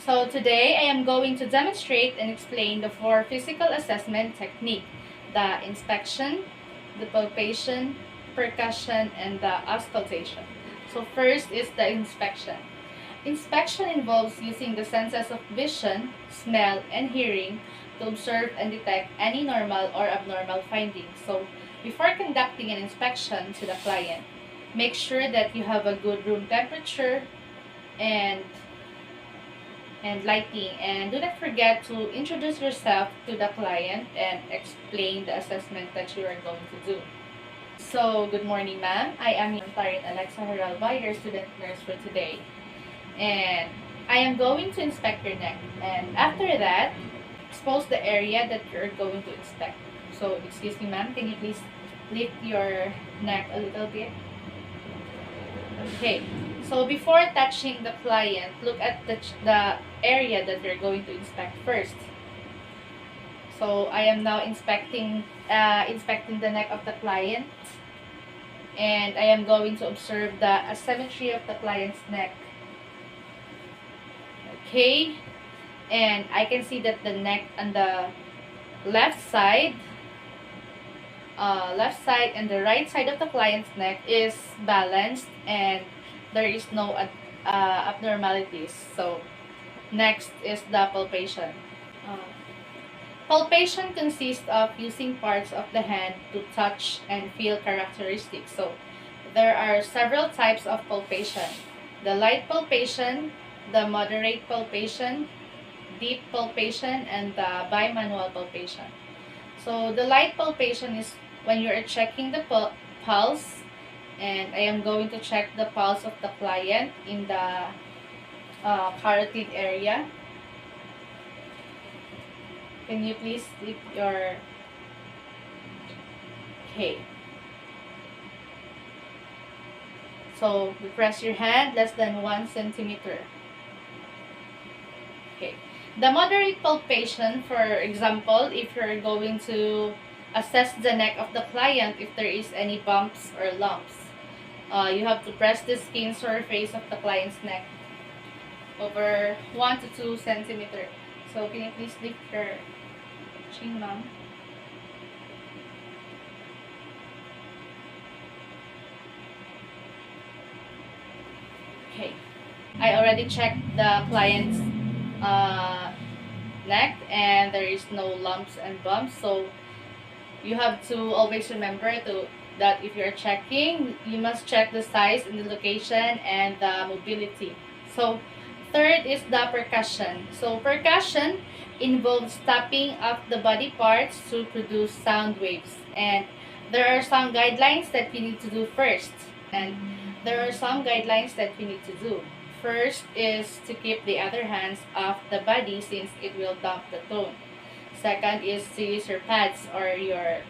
So today I am going to demonstrate and explain the four physical assessment technique: the inspection, the palpation, percussion, and the auscultation. So first is the inspection. Inspection involves using the senses of vision, smell, and hearing to observe and detect any normal or abnormal findings. So before conducting an inspection to the client, make sure that you have a good room temperature and lighting, and do not forget to introduce yourself to the client and explain the assessment that you are going to do. So, good morning, ma'am. I am your Tarin Alexa Heralba, your student nurse for today. And I am going to inspect your neck. And after that, expose the area that you're going to inspect. So, excuse me, ma'am, can you please lift your neck a little bit? Okay. So before touching the client, look at the area that you're going to inspect first. So I am now inspecting the neck of the client, and I am going to observe the asymmetry of the client's neck. Okay, and I can see that the neck on the left side and the right side of the client's neck is balanced, and there is no abnormalities. So next is the palpation. Uh, Palpation consists of using parts of the hand to touch and feel characteristics. So there are several types of palpation: the light palpation, the moderate palpation, deep palpation, and the bimanual palpation. So the light palpation is when you are checking the pulse, and I am going to check the pulse of the client in the carotid area. Can you please lift your... Okay. So press your hand less than 1 centimeter. Okay. The moderate palpation, for example, if you're going to assess the neck of the client, if there is any bumps or lumps, you have to press the skin surface of the client's neck over 1 to 2 centimeter. So can you please lift your chin, ma'am? Okay. I already checked the client's neck, and there is no lumps and bumps. So you have to always remember that if you're checking, you must check the size and the location and the mobility. So third is the percussion. So percussion involves tapping of the body parts to produce sound waves, and there are some guidelines that you need to do first. And there are some guidelines that you need to do. First is to keep the other hands off the body since it will dump the tone. Second is to use your pads or your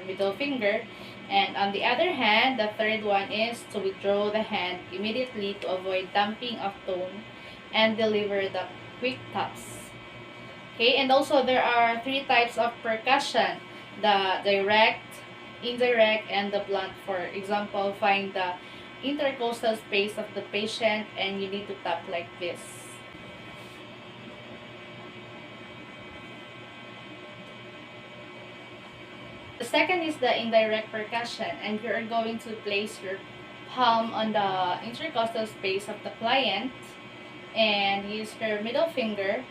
middle finger. And on the other hand, the third one is to withdraw the hand immediately to avoid dumping of tone and deliver the quick taps. Okay, and also there are 3 types of percussion: the direct, indirect, and the blunt. For example, find the intercostal space of the patient and you need to tap like this. The second is the indirect percussion, and you are going to place your palm on the intercostal space of the client and use your middle finger.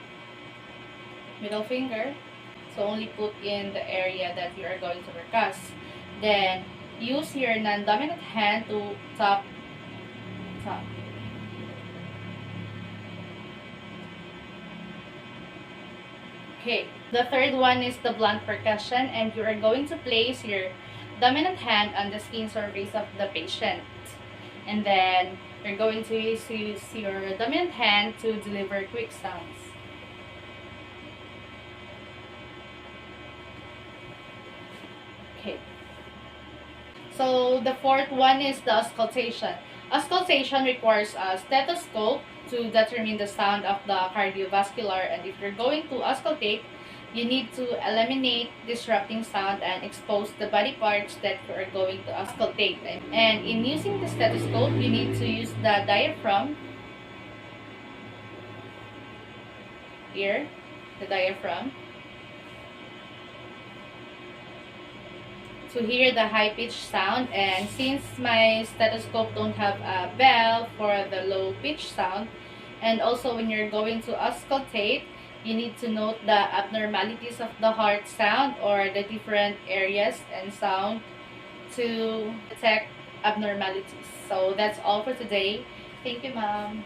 So only put in the area that you are going to percuss. Then use your non-dominant hand to tap. Okay, the third one is the blunt percussion, and you are going to place your dominant hand on the skin surface of the patient. And then you're going to use your dominant hand to deliver quick sounds. Okay. So the fourth one is the auscultation. Auscultation requires a stethoscope to determine the sound of the cardiovascular, and if you're going to auscultate, you need to eliminate disrupting sound and expose the body parts that you are going to auscultate. And in using the stethoscope, you need to use the diaphragm ear, the diaphragm, to hear the high-pitched sound. And since my stethoscope don't have a bell for the low-pitched sound, and also when you're going to auscultate, you need to note the abnormalities of the heart sound or the different areas and sound to detect abnormalities. So that's all for today. Thank you, Mom.